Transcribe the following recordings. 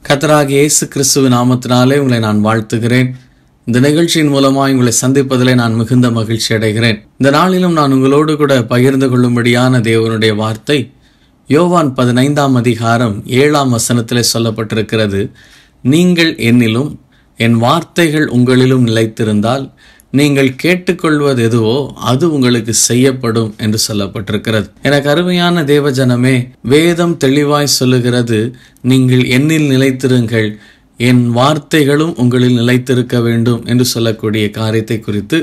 கர்த்தராகிய இயேசு கிறிஸ்துவின் நாமத்தினாலே உங்களை நான் வாழ்த்துகிறேன். இந்த நிகழ்ச்சியின் மூலமாக உங்களை சந்திப்பதிலே நான் மிகுந்த மகிழ்ச்சி அடைகிறேன். இந்த நாளிலும் நான் உங்களோடு கூட பகிர்ந்து கொள்ளும்படியான தேவனுடைய வார்த்தை யோவான் 15ஆம் அதிகாரம் 7ஆம் வசனத்திலே சொல்லப்பட்டிருக்கிறது. நீங்கள் என்னிலும் என் வார்த்தைகள் உங்களிலும் நிலைத்திருந்தால் நீங்கள் கேட்டுக்கொள்வது எதுவோ அது உங்களுக்கு செய்யப்படும் என்று சொல்லப்பட்டிருக்கிறது. எனக்கு அருமையான தேவஜனமே, வேதம் தெளிவாய் சொல்லுகிறது, நீங்கள் என்னில் நிலைத்திருங்கள், என் வார்த்தைகளும் உங்களில் நிலைத்திருக்க வேண்டும் என்று சொல்லக்கூடிய காரியத்தை குறித்து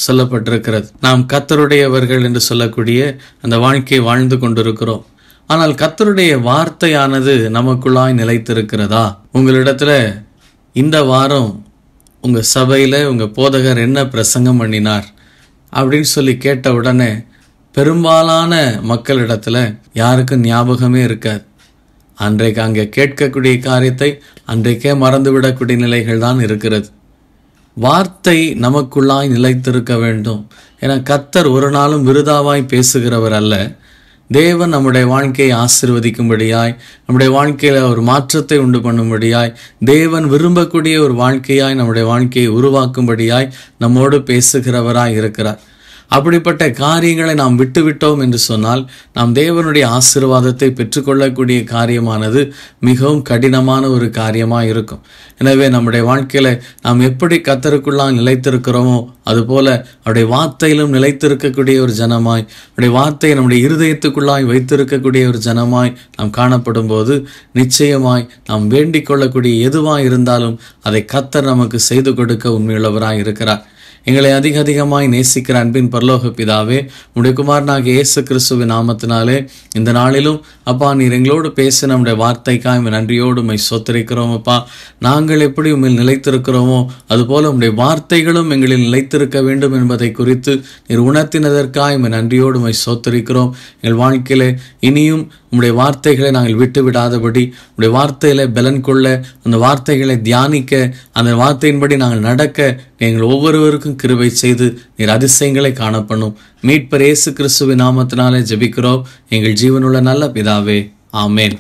சொல்லப்பட்டிருக்கிறது. நாம் கர்த்தருடையவர்கள் என்று சொல்லக்கூடிய அந்த வாழ்க்கையை வாழ்ந்து கொண்டிருக்கிறோம். ஆனால் கர்த்தருடைய வார்த்தையானது நமக்குள்ளாய் நிலைத்திருக்கிறதா? உங்களிடத்துல இந்த வாரம் உங்கள் சபையில் உங்கள் போதகர் என்ன பிரசங்கம் பண்ணினார் அப்படின்னு சொல்லி கேட்ட உடனே பெரும்பாலான மக்களிடத்துல யாருக்கும் ஞாபகமே இருக்காது. அன்றைக்கு அங்கே கேட்கக்கூடிய காரியத்தை அன்றைக்கே மறந்துவிடக்கூடிய நிலைகள் தான் இருக்கிறது. வார்த்தை நமக்குள்ளாய் நிலைத்திருக்க வேண்டும். ஏன்னா கர்த்தர் ஒரு நாளும் விருதாவாய் பேசுகிறவர் அல்ல. தேவன் நம்முடைய வாழ்க்கையை ஆசீர்வதிக்கும்படியாய், நம்முடைய வாழ்க்கையில ஒரு மாற்றத்தை உண்டு பண்ணும்படியாய், தேவன் விரும்பக்கூடிய ஒரு வாழ்க்கையாய் நம்முடைய வாழ்க்கையை உருவாக்கும்படியாய் நம்மோடு பேசுகிறவராய் இருக்கிறார். அப்படிப்பட்ட காரியங்களை நாம் விட்டுவிட்டோம் என்று சொன்னால் நாம் தேவனுடைய ஆசீர்வாதத்தை பெற்றுக்கொள்ளக்கூடிய காரியமானது மிகவும் கடினமான ஒரு காரியமாக இருக்கும். எனவே நம்முடைய வாழ்க்கையில நாம் எப்படி கர்த்தருக்குள்ளாய் நிலைத்திருக்கிறோமோ அதுபோல அவருடைய வார்த்தையிலும் நிலைத்திருக்கக்கூடிய ஒரு ஜனமாய், அவருடைய வார்த்தையை நம்முடைய இருதயத்துக்குள்ளாய் வைத்திருக்கக்கூடிய ஒரு ஜனமாய் நாம் காணப்படும் போது நிச்சயமாய் நாம் வேண்டிக் கொள்ளக்கூடிய எதுவாய் இருந்தாலும் அதை கர்த்தர் நமக்கு செய்து கொடுக்க உண்மையுள்ளவராய் இருக்கிறார். எங்களை அதிகமாய் நேசிக்கிற அன்பின் பரலோக பிதாவே, உடைய குமாரனாகிய இயேசு கிறிஸ்துவின் நாமத்தினாலே இந்த நாளிலும் அப்பா நீர் எங்களோடு பேச நம்முடைய வார்த்தைக்காய் நன்றியோடு உம்மை ஸ்தோத்திரிக்கிறோம். அப்பா, நாங்கள் எப்படி உம்மில் நிலைத்திருக்கிறோமோ அதுபோல உம்முடைய வார்த்தைகளும் எங்களில் நிலைத்திருக்க வேண்டும் என்பதை குறித்து நீர் உணர்த்தினதற்காய் நன்றியோடு உம்மை ஸ்தோத்திரிக்கிறோம். எங்கள் வாழ்க்கையிலே இனியும் உம்முடைய வார்த்தைகளை நாங்கள் விட்டு விடாதபடி, உம்முடைய வார்த்தையில பலன் கொள்ள, அந்த வார்த்தைகளை தியானிக்க, அந்த வார்த்தையின்படி நாங்கள் நடக்க எங்கள் ஒவ்வொருவருக்கும் கிருபை செய்து நீர் அதிசயங்களை காணப்பண்ணும். மீட்பர் இயேசு கிறிஸ்துவின் நாமத்தினாலே ஜெபிக்கிறோம் எங்கள் ஜீவனுள்ள நல்ல பிதாவே, ஆமேன்.